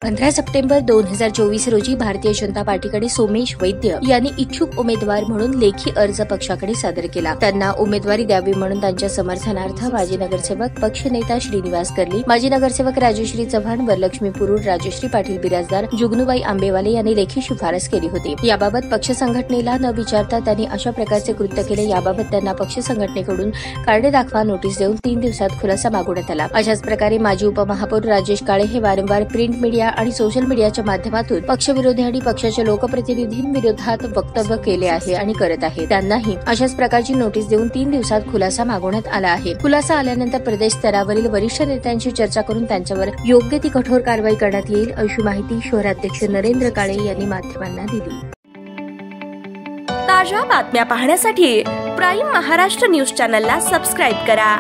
15 September 2024 रोजी भारतीय जनता पार्टीकडे सोमेश वैद्य यांनी इच्छुक उमेदवार म्हणून लेखी अर्ज पक्षाकडे सादर केला। त्यांना उमेदवारी द्यावी म्हणून त्यांच्या समर्थनार्थ माजी नगरसेवक पक्षनेता श्रीनिवास कर्ली, माजी नगरसेवक राजश्री चव्हाण, वरलक्ष्मी पुरुड, राजश्री पाटील बिराजदार, जुगनूबाई आंबेवाले यांनी लेखी शिफारस केली होती। याबाबत पक्ष संघटनेला न विचारता त्यांनी अशा प्रकारचे कृत्य केले। याबाबत त्यांना पक्ष संघटनेकडून कार्ड दाखवा नोटीस देऊन 3 दिवसात खुलासा मागवण्यात आला। अशाच प्रकारे माजी उपमहापौर राजेश काळे हे वारंवार प्रिंट मीडिया आणि सोशल मीडियाच्या माध्यमातून पक्षविरोधी आणि पक्षाच्या लोकप्रतिनिधींविरोधात वक्तव्य केले आहे आणि करत आहे। त्यांनाही अशाच प्रकारची नोटीस देऊन 3 दिवसात खुलासा मागवण्यात आला आहे। खुलासा आल्यानंतर प्रदेश स्तरावरील वरिष्ठ नेत्यांशी चर्चा करून त्यांच्यावर योग्य ती कठोर कारवाई करण्यात येईल, अशी माहिती शहराध्यक्ष नरेंद्र काळे यांनी माध्यमांना दिली। ताज्या बातम्या पाहण्यासाठी प्राईम महाराष्ट्र न्यूज चॅनलला सबस्क्राईब करा।